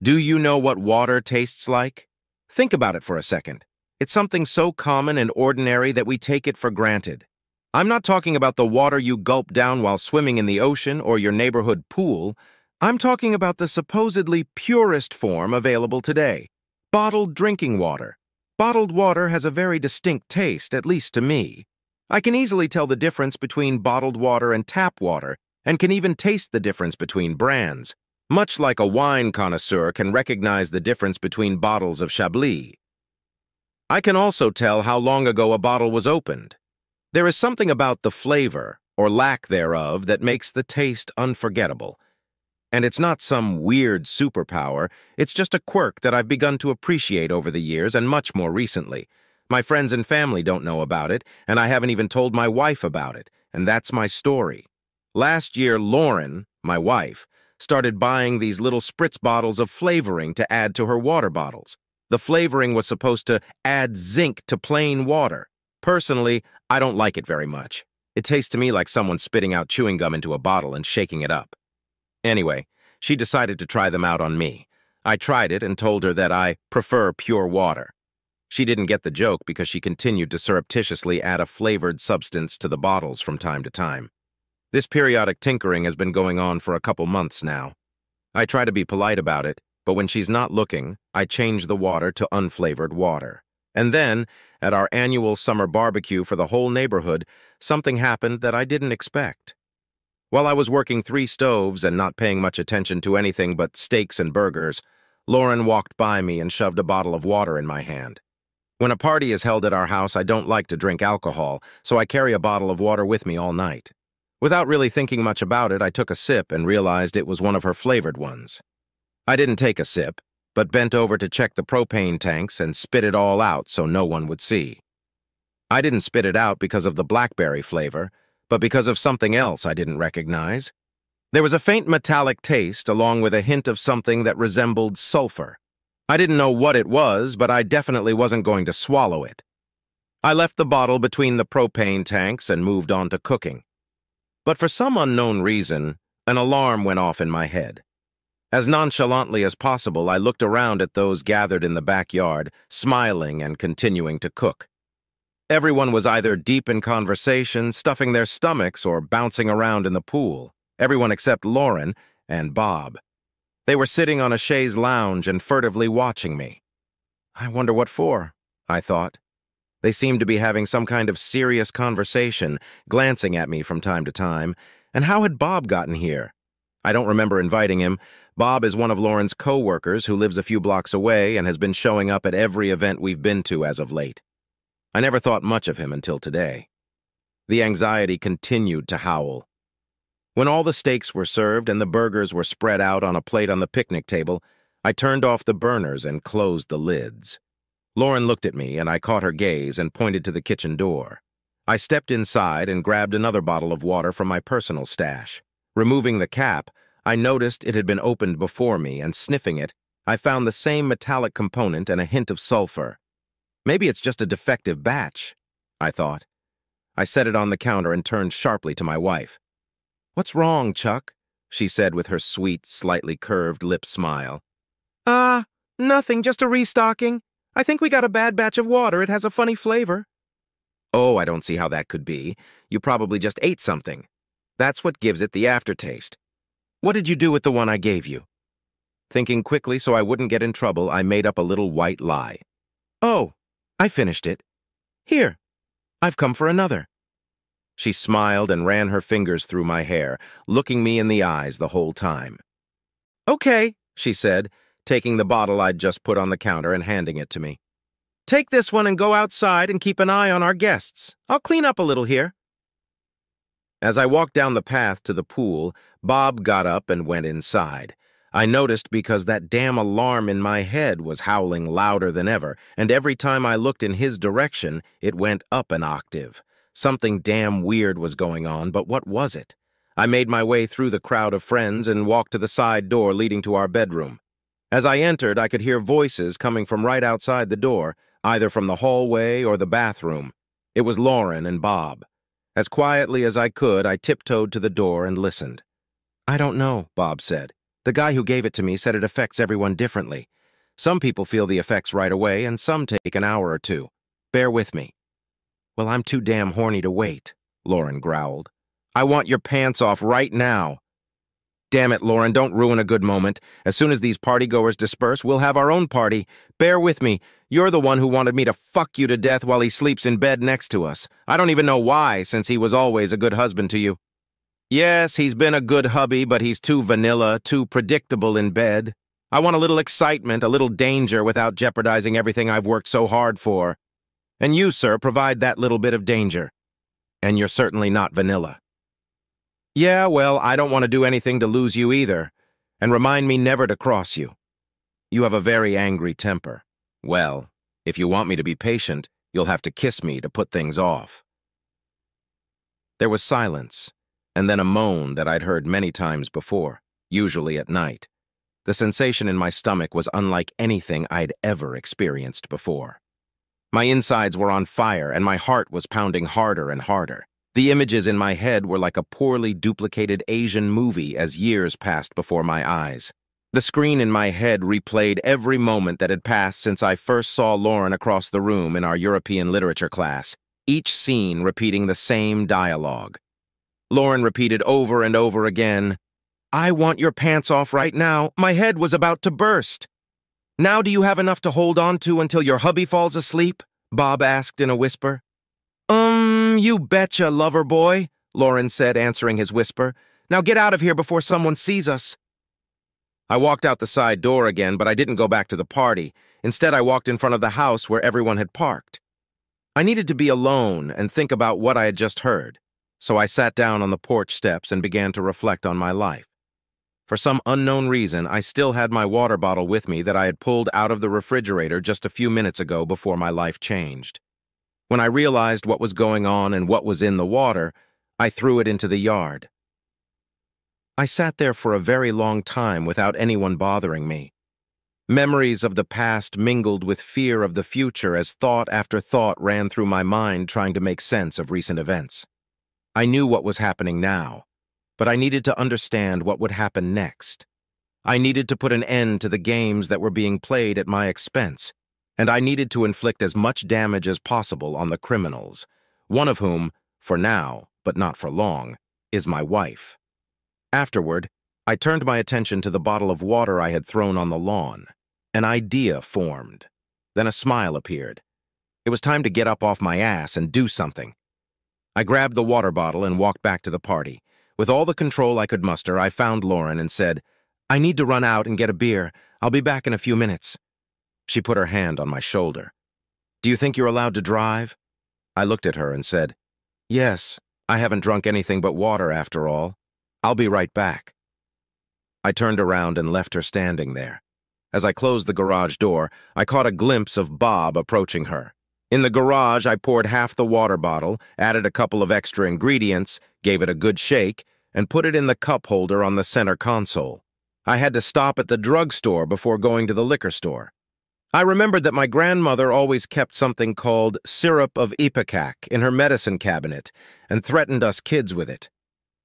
Do you know what water tastes like? Think about it for a second. It's something so common and ordinary that we take it for granted. I'm not talking about the water you gulp down while swimming in the ocean or your neighborhood pool. I'm talking about the supposedly purest form available today, bottled drinking water. Bottled water has a very distinct taste, at least to me. I can easily tell the difference between bottled water and tap water, and can even taste the difference between brands, much like a wine connoisseur can recognize the difference between bottles of Chablis. I can also tell how long ago a bottle was opened. There is something about the flavor, or lack thereof, that makes the taste unforgettable. And it's not some weird superpower, it's just a quirk that I've begun to appreciate over the years and much more recently. My friends and family don't know about it, and I haven't even told my wife about it, and that's my story. Last year, Lauren, my wife, started buying these little spritz bottles of flavoring to add to her water bottles. The flavoring was supposed to add zinc to plain water. Personally, I don't like it very much. It tastes to me like someone spitting out chewing gum into a bottle and shaking it up. Anyway, she decided to try them out on me. I tried it and told her that I prefer pure water. She didn't get the joke because she continued to surreptitiously add a flavored substance to the bottles from time to time. This periodic tinkering has been going on for a couple months now. I try to be polite about it, but when she's not looking, I change the water to unflavored water. And then, at our annual summer barbecue for the whole neighborhood, something happened that I didn't expect. While I was working 3 stoves and not paying much attention to anything but steaks and burgers, Lauren walked by me and shoved a bottle of water in my hand. When a party is held at our house, I don't like to drink alcohol, so I carry a bottle of water with me all night. Without really thinking much about it, I took a sip and realized it was one of her flavored ones. I didn't take a sip, but bent over to check the propane tanks and spit it all out so no one would see. I didn't spit it out because of the blackberry flavor, but because of something else I didn't recognize. There was a faint metallic taste along with a hint of something that resembled sulfur. I didn't know what it was, but I definitely wasn't going to swallow it. I left the bottle between the propane tanks and moved on to cooking. But for some unknown reason, an alarm went off in my head. As nonchalantly as possible, I looked around at those gathered in the backyard, smiling and continuing to cook. Everyone was either deep in conversation, stuffing their stomachs, or bouncing around in the pool. Everyone except Lauren and Bob. They were sitting on a chaise lounge and furtively watching me. I wonder what for, I thought. They seemed to be having some kind of serious conversation, glancing at me from time to time. And how had Bob gotten here? I don't remember inviting him. Bob is one of Lauren's co-workers who lives a few blocks away and has been showing up at every event we've been to as of late. I never thought much of him until today. The anxiety continued to howl. When all the steaks were served and the burgers were spread out on a plate on the picnic table, I turned off the burners and closed the lids. Lauren looked at me, and I caught her gaze and pointed to the kitchen door. I stepped inside and grabbed another bottle of water from my personal stash. Removing the cap, I noticed it had been opened before me, and sniffing it, I found the same metallic component and a hint of sulfur. Maybe it's just a defective batch, I thought. I set it on the counter and turned sharply to my wife. "What's wrong, Chuck?" she said with her sweet, slightly curved lip smile. Nothing, just a restocking. I think we got a bad batch of water. It has a funny flavor." "Oh, I don't see how that could be. You probably just ate something. That's what gives it the aftertaste. What did you do with the one I gave you?" Thinking quickly so I wouldn't get in trouble, I made up a little white lie. "Oh, I finished it. Here, I've come for another." She smiled and ran her fingers through my hair, looking me in the eyes the whole time. "Okay," she said, taking the bottle I'd just put on the counter and handing it to me. "Take this one and go outside and keep an eye on our guests. I'll clean up a little here." As I walked down the path to the pool, Bob got up and went inside. I noticed because that damn alarm in my head was howling louder than ever, and every time I looked in his direction, it went up an octave. Something damn weird was going on, but what was it? I made my way through the crowd of friends and walked to the side door leading to our bedroom. As I entered, I could hear voices coming from right outside the door, either from the hallway or the bathroom. It was Lauren and Bob. As quietly as I could, I tiptoed to the door and listened. "I don't know," Bob said. The guy who gave it to me said it affects everyone differently. Some people feel the effects right away, and some take an hour or two. Bear with me." "Well, I'm too damn horny to wait," Lauren growled. "I want your pants off right now." "Damn it, Lauren, don't ruin a good moment. As soon as these partygoers disperse, we'll have our own party. Bear with me. You're the one who wanted me to fuck you to death while he sleeps in bed next to us. I don't even know why, since he was always a good husband to you." "Yes, he's been a good hubby, but he's too vanilla, too predictable in bed. I want a little excitement, a little danger without jeopardizing everything I've worked so hard for. And you, sir, provide that little bit of danger. And you're certainly not vanilla." "Yeah, well, I don't want to do anything to lose you either. And remind me never to cross you. You have a very angry temper. Well, if you want me to be patient, you'll have to kiss me to put things off." There was silence, and then a moan that I'd heard many times before, usually at night. The sensation in my stomach was unlike anything I'd ever experienced before. My insides were on fire, and my heart was pounding harder and harder. The images in my head were like a poorly duplicated Asian movie as years passed before my eyes. The screen in my head replayed every moment that had passed since I first saw Lauren across the room in our European literature class, each scene repeating the same dialogue. Lauren repeated over and over again, "I want your pants off right now. My head was about to burst." "Now do you have enough to hold on to until your hubby falls asleep?" Bob asked in a whisper. You betcha, lover boy," Lauren said, answering his whisper. "Now get out of here before someone sees us." I walked out the side door again, but I didn't go back to the party. Instead, I walked in front of the house where everyone had parked. I needed to be alone and think about what I had just heard, so I sat down on the porch steps and began to reflect on my life. For some unknown reason, I still had my water bottle with me that I had pulled out of the refrigerator just a few minutes ago before my life changed. When I realized what was going on and what was in the water, I threw it into the yard. I sat there for a very long time without anyone bothering me. Memories of the past mingled with fear of the future as thought after thought ran through my mind trying to make sense of recent events. I knew what was happening now, but I needed to understand what would happen next. I needed to put an end to the games that were being played at my expense, and I needed to inflict as much damage as possible on the criminals, one of whom, for now, but not for long, is my wife. Afterward, I turned my attention to the bottle of water I had thrown on the lawn. An idea formed. Then a smile appeared. It was time to get up off my ass and do something. I grabbed the water bottle and walked back to the party. With all the control I could muster, I found Lauren and said, "I need to run out and get a beer. I'll be back in a few minutes." She put her hand on my shoulder. "Do you think you're allowed to drive?" I looked at her and said, "Yes, I haven't drunk anything but water after all. I'll be right back." I turned around and left her standing there. As I closed the garage door, I caught a glimpse of Bob approaching her. In the garage, I poured half the water bottle, added a couple of extra ingredients, gave it a good shake, and put it in the cup holder on the center console. I had to stop at the drugstore before going to the liquor store. I remembered that my grandmother always kept something called syrup of ipecac in her medicine cabinet and threatened us kids with it.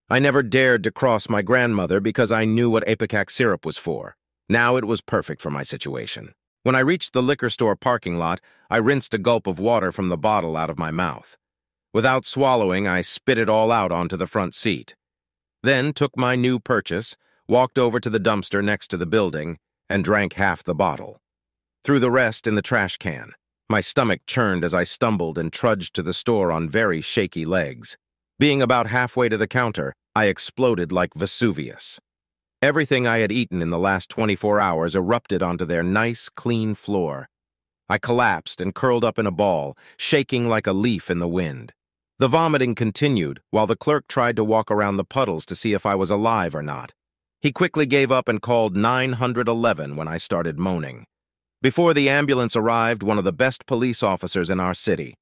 I never dared to cross my grandmother because I knew what ipecac syrup was for. Now it was perfect for my situation. When I reached the liquor store parking lot, I rinsed a gulp of water from the bottle out of my mouth. Without swallowing, I spit it all out onto the front seat. Then took my new purchase, walked over to the dumpster next to the building, and drank half the bottle. Threw the rest in the trash can. My stomach churned as I stumbled and trudged to the store on very shaky legs. Being about halfway to the counter, I exploded like Vesuvius. Everything I had eaten in the last 24 hours erupted onto their nice, clean floor. I collapsed and curled up in a ball, shaking like a leaf in the wind. The vomiting continued while the clerk tried to walk around the puddles to see if I was alive or not. He quickly gave up and called 911 when I started moaning. Before the ambulance arrived, one of the best police officers in our city.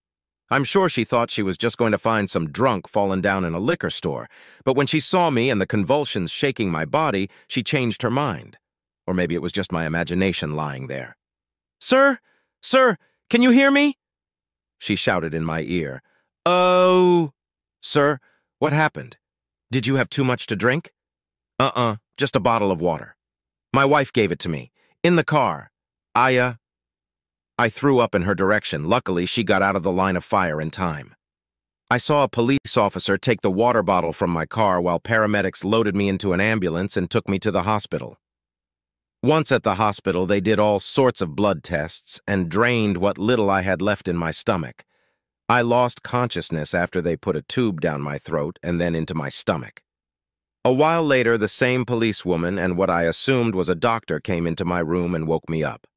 I'm sure she thought she was just going to find some drunk fallen down in a liquor store, but when she saw me and the convulsions shaking my body, she changed her mind. Or maybe it was just my imagination lying there. "Sir? Sir, can you hear me?" She shouted in my ear. "Oh." "Sir, what happened? Did you have too much to drink?" Just a bottle of water." My wife gave it to me. In the car. I threw up in her direction. Luckily, she got out of the line of fire in time. I saw a police officer take the water bottle from my car while paramedics loaded me into an ambulance and took me to the hospital. Once at the hospital, they did all sorts of blood tests and drained what little I had left in my stomach. I lost consciousness after they put a tube down my throat and then into my stomach. A while later, the same policewoman and what I assumed was a doctor came into my room and woke me up.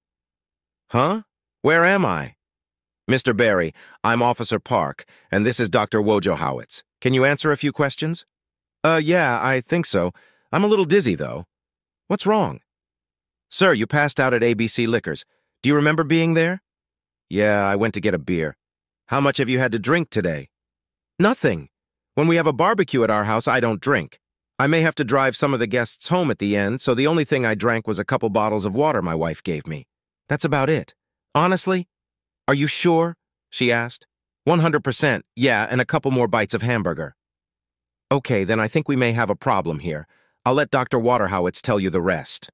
Huh? Where am I? Mr. Barry, I'm Officer Park, and this is Dr. Wojciechowicz. Can you answer a few questions? Yeah, I think so. I'm a little dizzy, though. What's wrong? Sir, you passed out at ABC Liquors. Do you remember being there? Yeah, I went to get a beer. How much have you had to drink today? Nothing. When we have a barbecue at our house, I don't drink. I may have to drive some of the guests home at the end, so the only thing I drank was a couple bottles of water my wife gave me. That's about it. Honestly? Are you sure? She asked. 100%, yeah, and a couple more bites of hamburger. Okay, then I think we may have a problem here. I'll let Dr. Waterhowitz tell you the rest.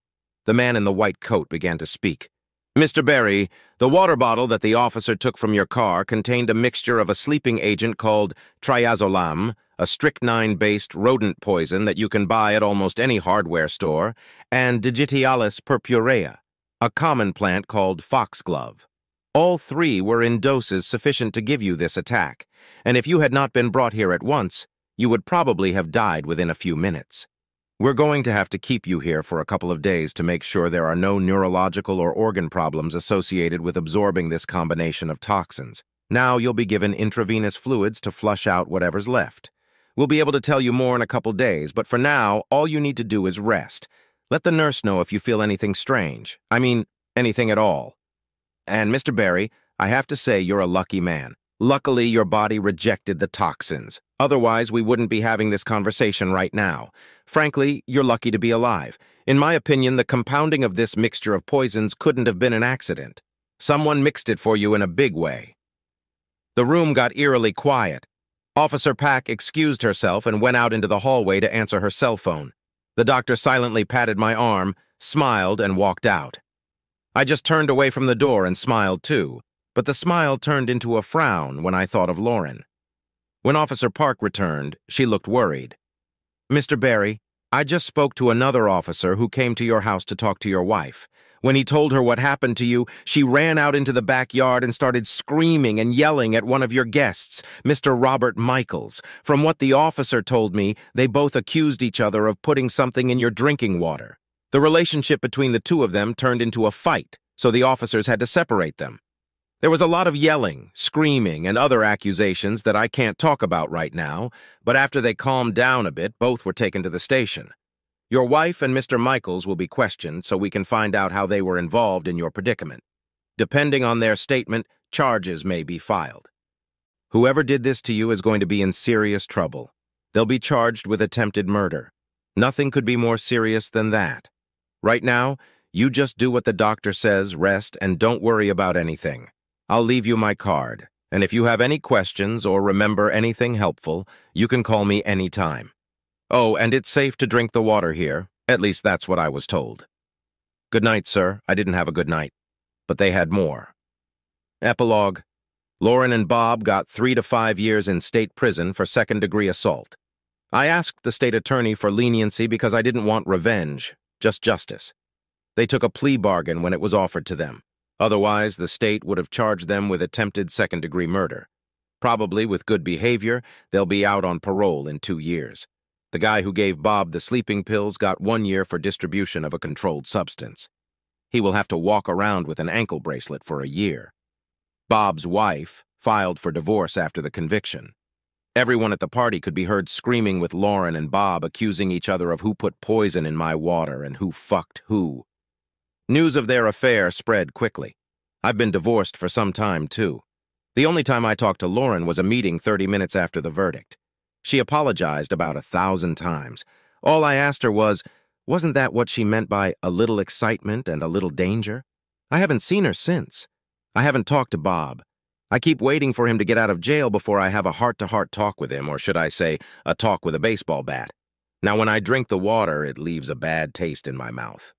The man in the white coat began to speak. Mr. Barry, the water bottle that the officer took from your car contained a mixture of a sleeping agent called triazolam, a strychnine-based rodent poison that you can buy at almost any hardware store, and Digitalis purpurea, a common plant called foxglove. All three were in doses sufficient to give you this attack, and if you had not been brought here at once, you would probably have died within a few minutes. We're going to have to keep you here for a couple of days to make sure there are no neurological or organ problems associated with absorbing this combination of toxins. Now you'll be given intravenous fluids to flush out whatever's left. We'll be able to tell you more in a couple days, but for now, all you need to do is rest. Let the nurse know if you feel anything strange. I mean, anything at all. And Mr. Barry, I have to say you're a lucky man. Luckily, your body rejected the toxins. Otherwise, we wouldn't be having this conversation right now. Frankly, you're lucky to be alive. In my opinion, the compounding of this mixture of poisons couldn't have been an accident. Someone mixed it for you in a big way. The room got eerily quiet. Officer Pack excused herself and went out into the hallway to answer her cell phone. The doctor silently patted my arm, smiled, and walked out. I just turned away from the door and smiled too, but the smile turned into a frown when I thought of Lauren. When Officer Park returned, she looked worried. Mr. Barry, I just spoke to another officer who came to your house to talk to your wife. When he told her what happened to you, she ran out into the backyard and started screaming and yelling at one of your guests, Mr. Robert Michaels. From what the officer told me, they both accused each other of putting something in your drinking water. The relationship between the two of them turned into a fight, so the officers had to separate them. There was a lot of yelling, screaming, and other accusations that I can't talk about right now, but after they calmed down a bit, both were taken to the station. Your wife and Mr. Michaels will be questioned so we can find out how they were involved in your predicament. Depending on their statement, charges may be filed. Whoever did this to you is going to be in serious trouble. They'll be charged with attempted murder. Nothing could be more serious than that. Right now, you just do what the doctor says, rest, and don't worry about anything. I'll leave you my card, and if you have any questions or remember anything helpful, you can call me anytime. Oh, and it's safe to drink the water here. At least that's what I was told. Good night, sir. I didn't have a good night. But they had more. Epilogue. Lauren and Bob got 3 to 5 years in state prison for second-degree assault. I asked the state attorney for leniency because I didn't want revenge, just justice. They took a plea bargain when it was offered to them. Otherwise, the state would have charged them with attempted second-degree murder. Probably with good behavior, they'll be out on parole in 2 years. The guy who gave Bob the sleeping pills got 1 year for distribution of a controlled substance. He will have to walk around with an ankle bracelet for a year. Bob's wife filed for divorce after the conviction. Everyone at the party could be heard screaming with Lauren and Bob accusing each other of who put poison in my water and who fucked who. News of their affair spread quickly. I've been divorced for some time, too. The only time I talked to Lauren was a meeting 30 minutes after the verdict. She apologized about 1,000 times. All I asked her was, wasn't that what she meant by a little excitement and a little danger? I haven't seen her since. I haven't talked to Bob. I keep waiting for him to get out of jail before I have a heart-to-heart talk with him, or should I say, a talk with a baseball bat. Now, when I drink the water, it leaves a bad taste in my mouth.